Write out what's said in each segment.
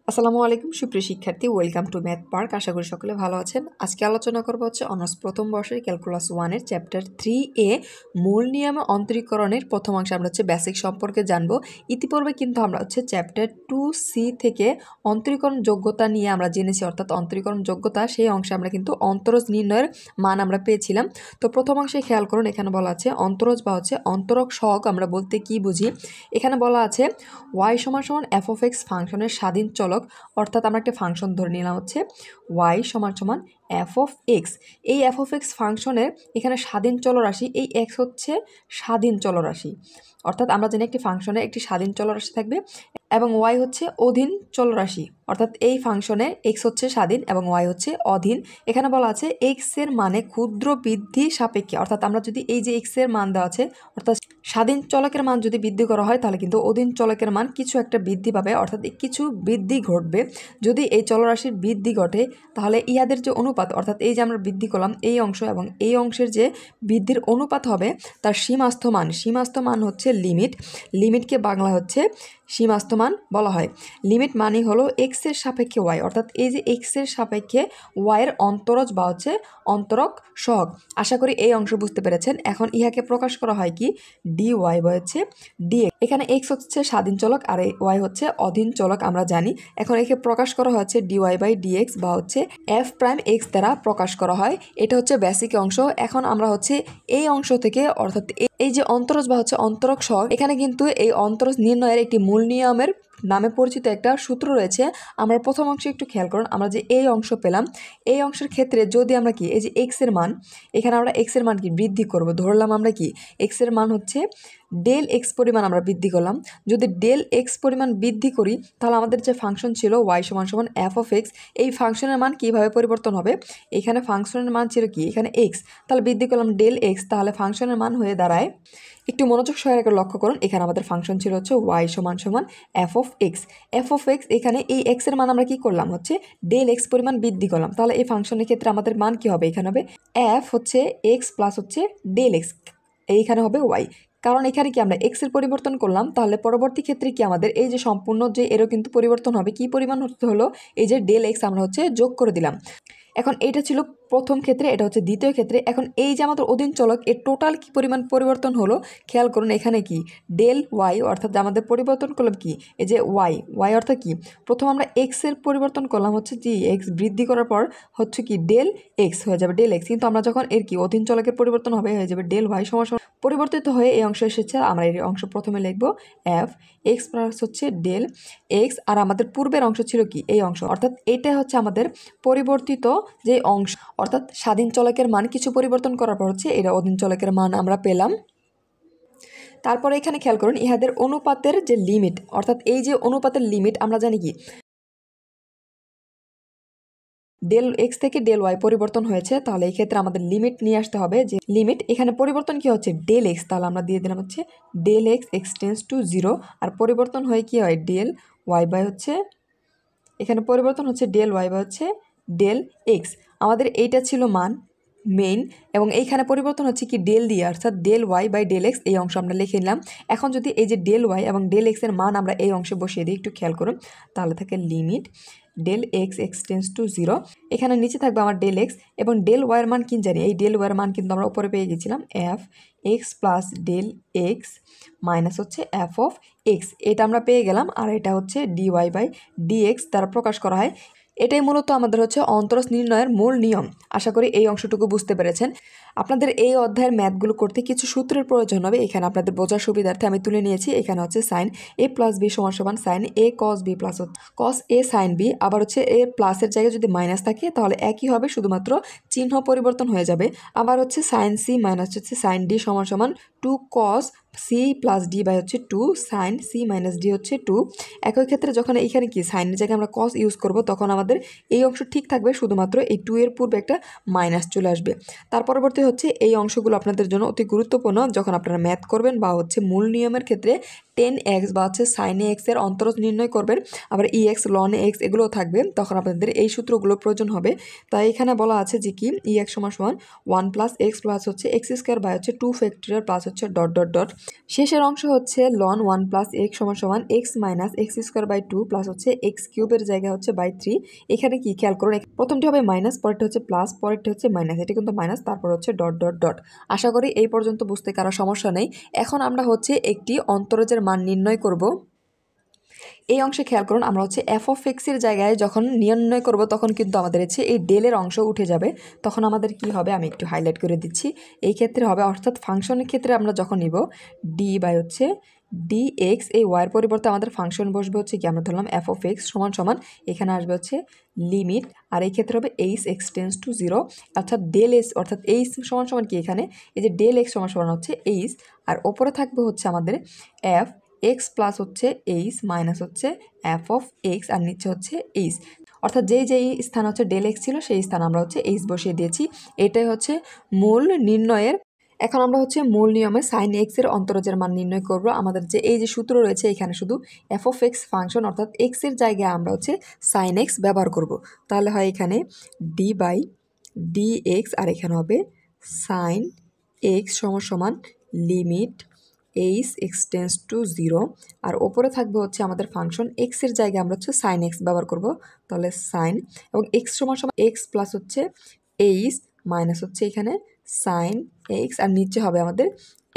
আসসালামু আলাইকুম সুপ্রিয় শিক্ষার্থী, ওয়েলকাম টু ম্যাথ পার্ক। আশা করি সকলে ভালো আছেন। আজকে আলোচনা করব হচ্ছে অনার্স প্রথম বর্ষের ক্যালকুলাস 1-এর চ্যাপ্টার 3A মূল নিয়মে অন্তরীকরণের প্রথম অংশে আমরা হচ্ছে বেসিক সম্পর্কে জানব। ইতিপূর্বে কিন্তু আমরা হচ্ছে চ্যাপ্টার 2C থেকে অন্তরীকরণ যোগ্যতা নিয়ে আমরা জেনেছি, অর্থাৎ অন্তরীকরণ যোগ্যতা সেই অংশে আমরা কিন্তু অন্তরজ নির্ণয়ের মান আমরা পেয়েছিলাম। তো প্রথম অংশে খেয়াল করুন, এখানে বলা আছে অন্তরজ বা হচ্ছে অন্তরক সহগ আমরা বলতে কি বুঝি। এখানে বলা আছে y = f(x) ফাংশনের স্বাধীন চলক, অর্থাৎ আমরা একটা ফাংশন ধরে নিলাম হচ্ছে y = f(x). এই f(x) ফাংশনের এখানে স্বাধীন চলরাশি, এই x হচ্ছে স্বাধীন চলরাশি, অর্থাৎ আমরা জানি একটি ফাংশনে একটি স্বাধীন চলরাশি থাকবে এবং y হচ্ছে অধীন চলরাশি, অর্থাৎ এই ফাংশনে x হচ্ছে স্বাধীন এবং y হচ্ছে অধীন। এখানে বলা আছে x এর মানে ক্ষুদ্র বৃদ্ধি সাপেক্ষে, অর্থাৎ আমরা যদি এই যে x এর মান দেওয়া আছে, অর্থাৎ স্বাধীন চলকের মান যদি বৃদ্ধি করা হয় তাহলে কিন্তু অধীন চলকের মান কিছু একটা বৃদ্ধি পাবে, অর্থাৎ কিছু বৃদ্ধি ঘটবে। যদি এই চলরাশির বৃদ্ধি ঘটে তাহলে ইহাদের যে অনুপাত, অর্থাৎ এই যে আমরা বৃদ্ধি করলাম এই অংশ এবং এই অংশের যে বৃদ্ধির অনুপাত হবে তার সীমাস্থ মান হচ্ছে লিমিট। লিমিটকে বাংলা হচ্ছে সীমাস্থ মান বলা হয়। লিমিট মানে হলো এক্স এর সাপেক্ষে ওয়াই, অর্থাৎ এই যে এক্স এর সাপেক্ষে ওয়াইয়ের অন্তরজ বা হচ্ছে অন্তরক সহগ। আশা করি এই অংশ বুঝতে পেরেছেন। এখন ইহাকে প্রকাশ করা হয় কি ডি ওয়াই বা হচ্ছে ডিএক্স। এখানে এক্স হচ্ছে স্বাধীন চলক আর ওয়াই হচ্ছে অধীন চলক আমরা জানি। এখন একে প্রকাশ করা হচ্ছে ডিওয়াই বাই ডিএক্স বা হচ্ছে এফ প্রাইম এক্স দ্বারা প্রকাশ করা হয়। এটা হচ্ছে বেসিক অংশ। এখন আমরা হচ্ছে এই অংশ থেকে, অর্থাৎ এই যে অন্তরজ বা হচ্ছে অন্তরক সহগ, এখানে কিন্তু এই অন্তরজ নির্ণয়ের একটি মূল নিয়মের নামে পরিচিত একটা সূত্র রয়েছে। আমরা প্রথম অংশে একটু খেয়াল করুন, আমরা যে এই অংশ পেলাম, এই অংশের ক্ষেত্রে যদি আমরা কি এই যে এক্স এর মান, এখানে আমরা এক্স এর মান কি বৃদ্ধি করব, ধরলাম আমরা কি এক্স এর মান হচ্ছে ডেল এক্স পরিমাণ আমরা বৃদ্ধি করলাম। যদি ডেল এক্স পরিমাণ বৃদ্ধি করি তাহলে আমাদের যে ফাংশন ছিল y = f(x), এই ফাংশনের মান কিভাবে পরিবর্তন হবে। এখানে ফাংশনের মান ছিল কি এখানে এক্স, তাহলে বৃদ্ধি করলাম ডেল এক্স, তাহলে ফাংশনের মান হয়ে দাঁড়ায়, একটু মনোযোগ সহকারে লক্ষ্য করুন, এখানে আমাদের ফাংশন ছিল হচ্ছে y = f(x). এখানে এই এক্স এর মান আমরা কি করলাম হচ্ছে ডেল এক্স পরিমাণ বৃদ্ধি করলাম, তাহলে এই ফাংশনের ক্ষেত্রে আমাদের মান কি হবে, এখানে হবে f হচ্ছে এক্স প্লাস হচ্ছে ডেল এক্স, এইখানে হবে ওয়াই। কারণ এখানে কি আমরা এক্স এর পরিবর্তন করলাম, তাহলে পরবর্তী ক্ষেত্রে কি আমাদের এই যে সম্পূর্ণ যে এরও কিন্তু পরিবর্তন হবে, কি পরিমাণ হতে হলো এই যে ডেল এক্স আমরা হচ্ছে যোগ করে দিলাম। এখন এটা ছিল প্রথম ক্ষেত্রে, এটা হচ্ছে দ্বিতীয় ক্ষেত্রে। এখন এই যে আমাদের অধীন চলক এর টোটাল কি পরিমাণ পরিবর্তন হলো খেয়াল করুন, এখানে কি ডেল ওয়াই, অর্থাৎ আমাদের পরিবর্তন করলাম কি এই যে ওয়াই অর্থাৎ কি প্রথম আমরা এক্স এর পরিবর্তন করলাম হচ্ছে জি এক্স বৃদ্ধি করার পর হচ্ছে কি ডেল এক্স হয়ে যাবে ডেল এক্স, কিন্তু আমরা যখন এর কি অধীন চলকের পরিবর্তন হবে হয়ে যাবে ডেল ওয়াই সমান পরিবর্তিত হয়ে এই অংশ এসেছে। আমরা এই অংশ প্রথমে লিখবো এফ এক্স প্লাস হচ্ছে ডেল এক্স, আর আমাদের পূর্বের অংশ ছিল কি এই অংশ, অর্থাৎ এটা হচ্ছে আমাদের পরিবর্তিত যে অংশ, অর্থাৎ স্বাধীন চলকের মান কিছু পরিবর্তন করার পর হচ্ছে এটা অধীন চলকের মান আমরা পেলাম। তারপরে এখানে খেয়াল করুন ইহাদের অনুপাতের যে লিমিট, অর্থাৎ এই যে অনুপাতের লিমিট আমরা জানি কি ডেল এক্স থেকে ডেল ওয়াই পরিবর্তন হয়েছে, তাহলে এই ক্ষেত্রে আমাদের লিমিট নিয়ে আসতে হবে যে লিমিট এখানে পরিবর্তন কি হচ্ছে ডেল এক্স, তাহলে আমরা দিয়ে দিলাম হচ্ছে ডেল এক্স টেন্ডস টু 0, আর পরিবর্তন হয়ে কি হয় ডেল ওয়াই বাই হচ্ছে এখানে পরিবর্তন হচ্ছে ডেল ওয়াই বাই হচ্ছে ডেল এক্স। আমাদের এইটা ছিল মান মেইন, এবং এইখানে পরিবর্তন হচ্ছে কি ডেল দিয়ে, অর্থাৎ del y by del x, এই অংশ আমরা লিখে নিলাম। এখন যদি এই যে ডেল ওয়াই এবং ডেল এক্সের মান আমরা এই অংশে বসিয়ে দিই, একটু খেয়াল করুন, তাহলে থাকে limit del x tends to 0, এখানে নিচে থাকবে আমার ডেল এক্স এবং ডেল ওয়াইয়ের মান কিন জানি, এই ডেল ওয়াইয়ের মান কিন্তু আমরা উপরে পেয়ে গেছিলাম f x plus del x minus হচ্ছে এফ অফ এক্স, এটা আমরা পেয়ে গেলাম। আর এটা হচ্ছে ডি ওয়াই বাই ডিএক্স দ্বারা প্রকাশ করা হয়। এটাই মূলত আমাদের হচ্ছে অন্তরজ নির্ণয়ের মূল নিয়ম। আশা করি এই অংশটুকু বুঝতে পেরেছেন। আপনাদের এই অধ্যায়ের ম্যাথগুলো করতে কিছু সূত্রের প্রয়োজন হবে, এখানে আপনাদের বোঝার সুবিধার্থে আমি তুলে নিয়েছি। এখানে হচ্ছে সাইন এ প্লাস বি সমান সাইন এ কস বি প্লাস কস এ সাইন বি, আবার হচ্ছে এ প্লাসের জায়গায় যদি মাইনাস থাকে তাহলে একই হবে, শুধুমাত্র চিহ্ন পরিবর্তন হয়ে যাবে। আবার হচ্ছে সাইন সি মাইনাস হচ্ছে সাইন ডি সমান 2 cos c plus d by হচ্ছে 2 সাইন সি মাইনাস ডি হচ্ছে 2। একই ক্ষেত্রে যখন এইখানে কি সাইনের জায়গায় আমরা কস ইউজ করব তখন আমাদের এই অংশ ঠিক থাকবে, শুধুমাত্র এই 2 এর পূর্বে একটা মাইনাস চলে আসবে। তার পরবর্তী হচ্ছে এই অংশগুলো আপনাদের জন্য অতি গুরুত্বপূর্ণ, যখন আপনারা ম্যাথ করবেন বা হচ্ছে মূল নিয়মের ক্ষেত্রে 10x বা হচ্ছে sin x এর অন্তরজ নির্ণয় করবেন, আবার ex ln x এগুলোও থাকবে, তখন আপনাদের এই সূত্রগুলো প্রয়োজন হবে। তাই এখানে বলা আছে যে কি ex সমান সমান 1 প্লাস এক্স প্লাস হচ্ছে এক্স স্কোয়ার বাই হচ্ছে 2 ফ্যাক্টরিয়াল প্লাস হচ্ছে ডট ডট ডট। শেষের অংশ হচ্ছে ln 1 প্লাস এক্স সমান সমান x minus x square by 2 plus হচ্ছে এক্স কিউবের জায়গায় হচ্ছে বাই 3। এখানে কি খেয়াল করুন, প্রথমটি হবে মাইনাস, পরেরটি হচ্ছে প্লাস, পরেরটি হচ্ছে মাইনাস, এটি কিন্তু মাইনাস, তারপর হচ্ছে ডট ডট ডট। আশা করি এই পর্যন্ত বুঝতে কারো সমস্যা নেই। এখন আমরা হচ্ছে একটি অন্তরজের মান নির্ণয় করব। এই অংশে খেয়াল করুন, আমরা হচ্ছে এফ অফ এক্সের জায়গায় যখন নির্ণয় করব তখন কিন্তু আমাদের হচ্ছে এই ডেলের অংশ উঠে যাবে। তখন আমাদের কি হবে আমি একটু হাইলাইট করে দিচ্ছি। এই ক্ষেত্রে হবে, অর্থাৎ ফাংশনের ক্ষেত্রে আমরা যখন নিব ডি বাই হচ্ছে ডি এক্স, এই ওয়াইয়ের পরিবর্তে আমাদের ফাংশন বসবে হচ্ছে কি, আমরা ধরলাম এফ অফ এক্স সমান সমান, এখানে আসবে হচ্ছে লিমিট, আর এই ক্ষেত্রে হবে H x tends to zero, অর্থাৎ ডেল এক্স, অর্থাৎ এইচ সমান সমান কি, এখানে এই যে ডেল এক্স সমান সমান হচ্ছে এইচ, আর ওপরে থাকবে হচ্ছে আমাদের এফ এক্স প্লাস হচ্ছে এইচ মাইনাস হচ্ছে এফ অফ এক্স, আর নিচে হচ্ছে এইচ, অর্থাৎ যেই স্থান হচ্ছে ডেল এক্স ছিল সেই স্থান আমরা হচ্ছে এইচ বসিয়ে দিয়েছি। এটাই হচ্ছে মূল নির্ণয়ের। এখন আমরা হচ্ছে মূল নিয়মে সাইন এক্স এর অন্তরজের মান নির্ণয় করব। আমাদের যে এই যে সূত্র রয়েছে এখানে শুধু এফ অফ এক্স ফাংশন, অর্থাৎ এক্স এর জায়গায় আমরা হচ্ছে সাইন এক্স ব্যবহার করব। তাহলে হয় এখানে ডি বাই ডি এক্স, আর এখানে হবে সাইন এক্স সমান সমান limit h x tends to zero, আর ওপরে থাকবে হচ্ছে আমাদের ফাংশন এক্সের জায়গায় আমরা হচ্ছে সাইন এক্স ব্যবহার করব। তাহলে সাইন এবং এক্স সমান সমান এক্স প্লাস হচ্ছে এইচ মাইনাস হচ্ছে এখানে সাইন এক্স, আর নিচে হবে আমাদের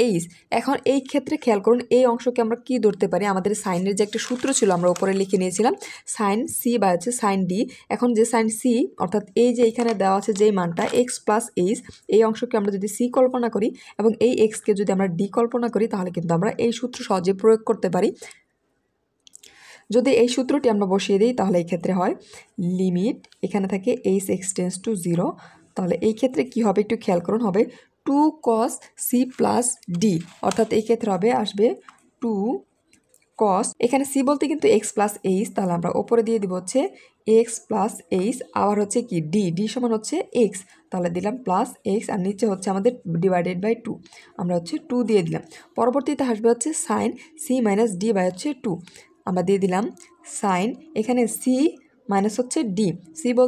এইচ। এখন এই ক্ষেত্রে খেয়াল করুন, এই অংশকে আমরা কি ধরতে পারি, আমাদের সাইনের যে একটা সূত্র ছিল আমরা উপরে লিখে নিয়েছিলাম সাইন সি বা হচ্ছে সাইন ডি। এখন যে সাইন সি, অর্থাৎ এই যে এখানে দেওয়া আছে যেই মানটা এক্স প্লাস এইচ, এই অংশকে আমরা যদি সি কল্পনা করি এবং এই এক্সকে যদি আমরা ডি কল্পনা করি, তাহলে কিন্তু আমরা এই সূত্র সহজে প্রয়োগ করতে পারি। যদি এই সূত্রটি আমরা বসিয়ে দিই তাহলে এই ক্ষেত্রে হয় লিমিট, এখানে থাকে H x tends to zero, তাহলে এই ক্ষেত্রে কি হবে একটু খেয়াল করুন, হবে 2 cos সি প্লাস ডি, অর্থাৎ এই ক্ষেত্রে হবে আসবে 2 cos, এখানে সি বলতে কিন্তু এক্স প্লাস এইচ, তাহলে আমরা ওপরে দিয়ে দিব হচ্ছে এক্স প্লাস এইচ, আবার হচ্ছে কি ডি, ডি সমান হচ্ছে এক্স, তাহলে দিলাম প্লাস এক্স, আর নিচে হচ্ছে আমাদের ডিভাইডেড বাই 2, আমরা হচ্ছে 2 দিয়ে দিলাম। পরবর্তীতে আসবে হচ্ছে sine c minus d by হচ্ছে 2, আমরা দিয়ে দিলাম সাইন, এখানে সি মাইনাস হচ্ছে ডি,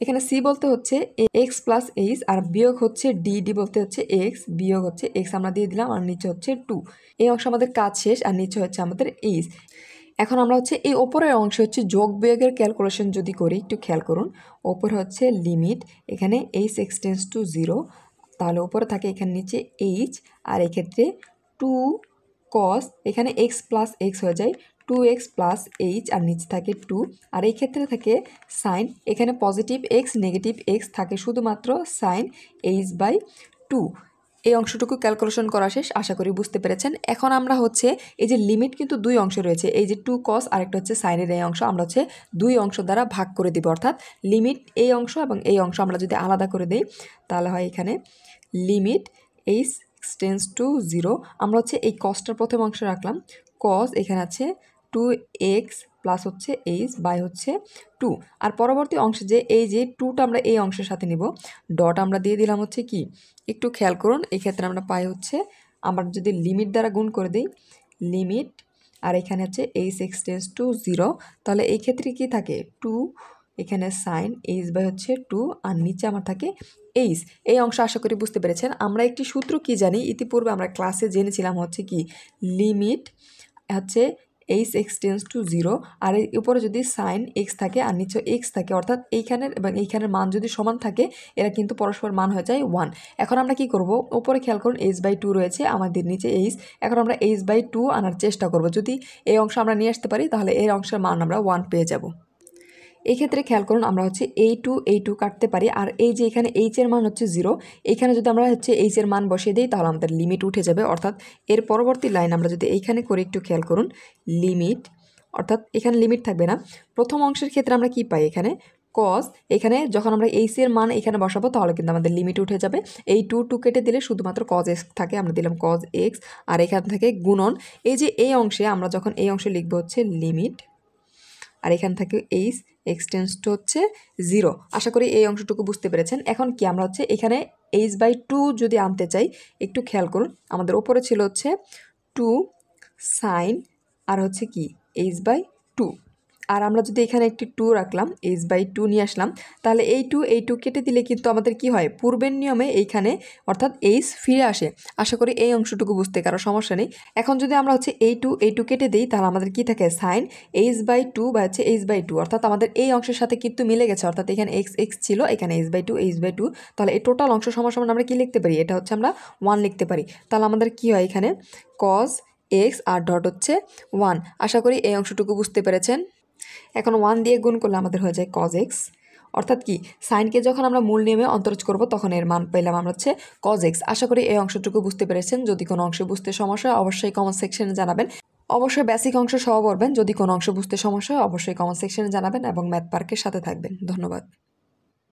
এখানে সি বলতে হচ্ছে এক্স প্লাস এইচ, আর বিয়োগ হচ্ছে ডি, ডি বলতে হচ্ছে এক্স বিয়োগ হচ্ছে এক্স, আমরা দিয়ে দিলাম, আর নিচে হচ্ছে 2। এই অংশ আমাদের কাজ শেষ, আর নিচে হচ্ছে আমাদের এইচ। এখন আমরা হচ্ছে এই ওপরের অংশ হচ্ছে যোগ বিয়োগের ক্যালকুলেশন যদি করি, একটু খেয়াল করুন, ওপরে হচ্ছে লিমিট, এখানে H x tends to zero, তাহলে ওপরে থাকে এখানে নিচে এইচ, আর এক্ষেত্রে 2 cos, এখানে এক্স প্লাস এক্স হয়ে যায় 2x প্লাস এইচ, আর নিচে থাকে 2, আর এই ক্ষেত্রে থাকে সাইন, এখানে পজিটিভ এক্স নেগেটিভ এক্স থাকে শুধুমাত্র সাইন এইচ বাই 2। এই অংশটুকু ক্যালকুলেশন করা শেষ, আশা করি বুঝতে পেরেছেন। এখন আমরা হচ্ছে এই যে লিমিট কিন্তু দুই অংশ রয়েছে, এই যে 2 cos আর একটা হচ্ছে সাইনের এই অংশ, আমরা হচ্ছে দুই অংশ দ্বারা ভাগ করে দিব, অর্থাৎ লিমিট এই অংশ এবং এই অংশ আমরা যদি আলাদা করে দেই তাহলে হয় এখানে limit h tends to zero, আমরা হচ্ছে এই কসটার প্রথম অংশ রাখলাম কস, এখানে আছে 2x প্লাস হচ্ছে এইচ বাই হচ্ছে 2, আর পরবর্তী অংশে যে 2টা আমরা এই অংশের সাথে নিব, ডট আমরা দিয়ে দিলাম হচ্ছে কি, একটু খেয়াল করুন, এই ক্ষেত্রে আমরা পাই হচ্ছে, আমরা যদি লিমিট দ্বারা গুণ করে দিই লিমিট, আর এখানে হচ্ছে h x tends to zero, তাহলে এই ক্ষেত্রে কি থাকে 2, এখানে সাইন এইচ বাই হচ্ছে 2, আর নিচে আমার থাকে এইচ। এই অংশ আশা করি বুঝতে পেরেছেন। আমরা একটি সূত্র কি জানি, ইতিপূর্বে আমরা ক্লাসে জেনেছিলাম হচ্ছে কি লিমিট হচ্ছে h x tends to zero, আর এর উপরে যদি সাইন এক্স থাকে আর নিচে এক্স থাকে, অর্থাৎ এইখানের এবং এইখানের মান যদি সমান থাকে এরা কিন্তু পরস্পর মান হয়ে যায় 1। এখন আমরা কি করব, উপরে খেয়াল করুন এইচ বাই 2 রয়েছে, আমাদের নিচে এইচ, এখন আমরা এইচ বাই 2 আনার চেষ্টা করব, যদি এই অংশ আমরা নিয়ে আসতে পারি তাহলে এই অংশের মান আমরা 1 পেয়ে যাব। এই ক্ষেত্রে খেয়াল করুন, আমরা হচ্ছে এই টু কাটতে পারি, আর এই যে এখানে এইচ এর মান হচ্ছে 0, এইখানে যদি আমরা হচ্ছে এইচ এর মান বসিয়ে দিই তাহলে আমাদের লিমিট উঠে যাবে, অর্থাৎ এর পরবর্তী লাইন আমরা যদি এইখানে করে একটু খেয়াল করুন লিমিট, অর্থাৎ এখানে লিমিট থাকবে না। প্রথম অংশের ক্ষেত্রে আমরা কি পাই, এখানে কস, এখানে যখন আমরা এইচ এর মান এখানে বসাবো তাহলে কিন্তু আমাদের লিমিট উঠে যাবে, এই 2 কেটে দিলে শুধুমাত্র কজ এক্স থাকে, আমরা দিলাম কজ এক্স, আর এখান থেকে গুণন, এই যে এই অংশে আমরা যখন এই অংশে লিখবো হচ্ছে লিমিট, আর এখান থেকে এইচ এক্সটেন্স টু হচ্ছে 0। আশা করি এই অংশটুকু বুঝতে পেরেছেন। এখন কি আমরা হচ্ছে এখানে এইচ বাই 2 যদি আনতে চাই, একটু খেয়াল করুন, আমাদের ওপরে ছিল হচ্ছে 2 সাইন, আর হচ্ছে কি h/2। আর আমরা যদি এখানে একটি 2 রাখলাম, h/2 নিয়ে আসলাম, তাহলে এই 2 কেটে দিলে কিন্তু আমাদের কি হয়, পূর্বের নিয়মে এইখানে অর্থাৎ h ফিরে আসে। আশা করি এই অংশটুকু বুঝতে কারো সমস্যা নেই। এখন যদি আমরা হচ্ছে এই 2 কেটে দিই, তাহলে আমাদের কি থাকে, সাইন h/2 বা হচ্ছে h/2, অর্থাৎ আমাদের এই অংশের সাথে কিন্তু মিলে গেছে, অর্থাৎ এখানে x ছিল, এখানে h/2, তাহলে এই টোটাল অংশ সমান আমরা কি লিখতে পারি, এটা হচ্ছে আমরা 1 লিখতে পারি। তাহলে আমাদের কি হয়, এখানে cos x আর ডট হচ্ছে 1। আশা করি এই অংশটুকু বুঝতে পেরেছেন। এখন 1 দিয়ে গুণ করলে আমাদের হয়ে যায় cos x, অর্থাৎ কি সাইনকে যখন আমরা মূল নিয়মে অন্তরজ করব তখন এর মান পেলাম আমরা হচ্ছে cos x। আশা করি এই অংশটুকু বুঝতে পেরেছেন। যদি কোনো অংশ বুঝতে সমস্যা হয় অবশ্যই কমেন্ট সেকশনে জানাবেন। অবশ্যই বেসিক অংশ সহ পড়বেন। যদি কোনো অংশ বুঝতে সমস্যা হয় অবশ্যই কমেন্ট সেকশনে জানাবেন এবং ম্যাথ পার্কের সাথে থাকবেন। ধন্যবাদ।